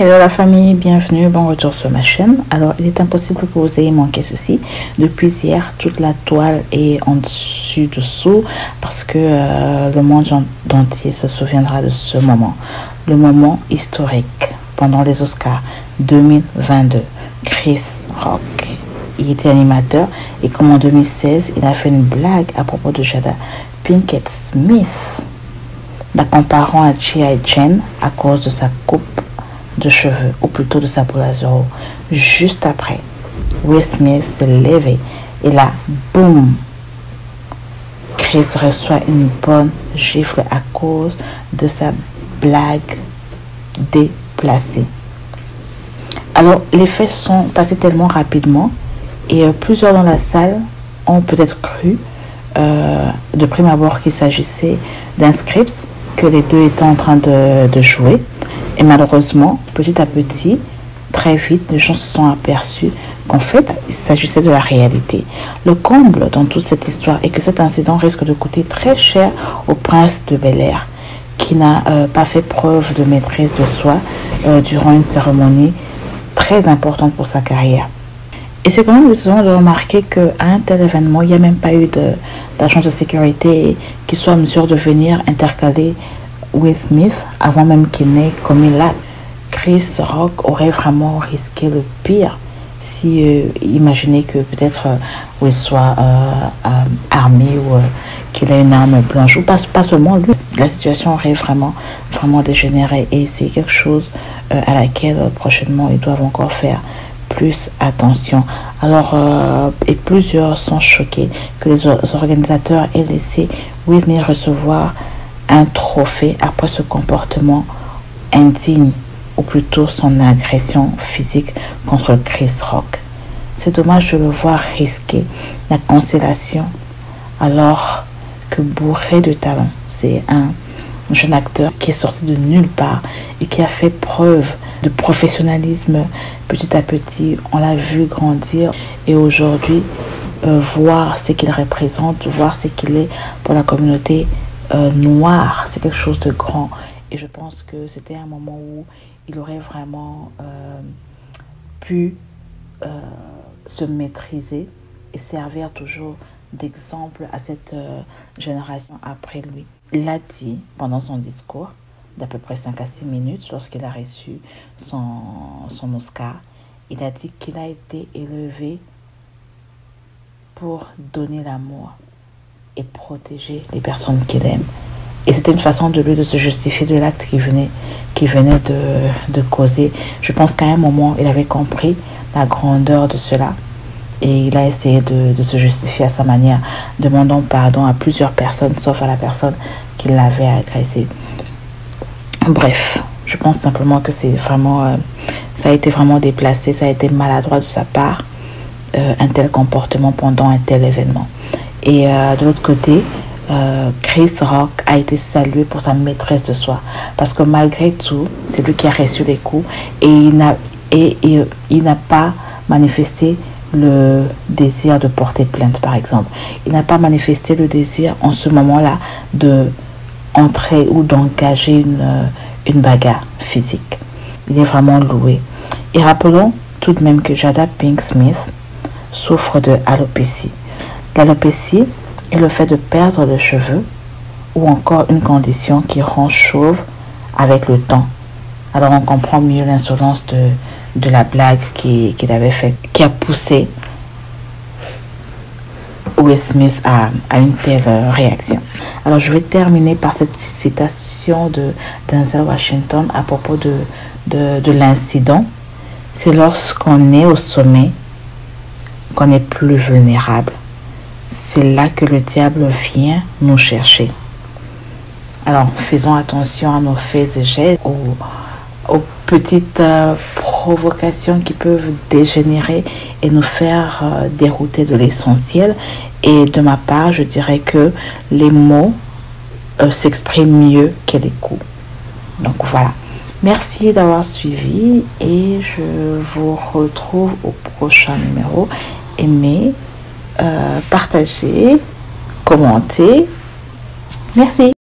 Hello la famille, bienvenue, bon retour sur ma chaîne. Alors il est impossible que vous ayez manqué ceci. Depuis hier, toute la toile est en dessous parce que le monde entier se souviendra de ce moment. Le moment historique pendant les Oscars 2022. Chris Rock, il était animateur et comme en 2016, il a fait une blague à propos de Jada Pinkett Smith, la comparant à G.I. Jane à cause de sa coupe de cheveux, ou plutôt de sa boule à zéro. Juste après, Will Smith s'est levé et là, boum, Chris reçoit une bonne gifle à cause de sa blague déplacée. Alors, les faits sont passés tellement rapidement et plusieurs dans la salle ont peut-être cru de prime abord qu'il s'agissait d'un script que les deux étaient en train de jouer. Et malheureusement, petit à petit, très vite, les gens se sont aperçus qu'en fait, il s'agissait de la réalité. Le comble dans toute cette histoire est que cet incident risque de coûter très cher au prince de Bel-Air, qui n'a pas fait preuve de maîtrise de soi durant une cérémonie très importante pour sa carrière. Et c'est quand même décevant de remarquer qu'à un tel événement, il n'y a même pas eu d'agent de sécurité qui soit en mesure de venir intercaler Will Smith avant même qu'il n'ait commis l'acte. Chris Rock aurait vraiment risqué le pire si imaginez que peut-être Will soit armé ou qu'il ait une arme blanche ou pas seulement lui. La situation aurait vraiment dégénéré et c'est quelque chose à laquelle prochainement ils doivent encore faire plus attention. Alors et plusieurs sont choqués que les organisateurs aient laissé Will Smith recevoir un trophée après ce comportement indigne ou plutôt son agression physique contre Chris Rock. C'est dommage de le voir risquer la cancellation alors que bourré de talent. C'est un jeune acteur qui est sorti de nulle part et qui a fait preuve de professionnalisme petit à petit. On l'a vu grandir et aujourd'hui voir ce qu'il représente, voir ce qu'il est pour la communauté noire, c'est quelque chose de grand et je pense que c'était un moment où il aurait vraiment pu se maîtriser et servir toujours d'exemple à cette génération après lui. Il a dit pendant son discours d'à peu près 5 à 6 minutes lorsqu'il a reçu son Oscar, il a dit qu'il a été élevé pour donner l'amour et protéger les personnes qu'il aime. Et c'était une façon de lui de se justifier de l'acte qu'il venait de causer. Je pense qu'à un moment, il avait compris la grandeur de cela et il a essayé de se justifier à sa manière, demandant pardon à plusieurs personnes, sauf à la personne qui l'avait agressé. Bref, je pense simplement que c'est vraiment, ça a été vraiment déplacé, ça a été maladroit de sa part, un tel comportement pendant un tel événement. Et de l'autre côté, Chris Rock a été salué pour sa maîtrise de soi. Parce que malgré tout, c'est lui qui a reçu les coups et il n'a pas manifesté le désir de porter plainte, par exemple. Il n'a pas manifesté le désir en ce moment-là d'entrer ou d'engager une bagarre physique. Il est vraiment loué. Et rappelons tout de même que Jada Pinkett Smith souffre de alopécie. L'alopécie est le fait de perdre les cheveux ou encore une condition qui rend chauve avec le temps. Alors on comprend mieux l'insolence de la blague qu'il avait fait, qui a poussé Will Smith à une telle réaction. Alors je vais terminer par cette citation de Denzel Washington à propos de l'incident. C'est lorsqu'on est au sommet qu'on est plus vulnérable. C'est là que le diable vient nous chercher. Alors, faisons attention à nos faits et gestes, aux petites provocations qui peuvent dégénérer et nous faire dérouter de l'essentiel. Et de ma part, je dirais que les mots s'expriment mieux que les coups. Donc voilà. Merci d'avoir suivi et je vous retrouve au prochain numéro. Aimez, partagez, commentez. Merci.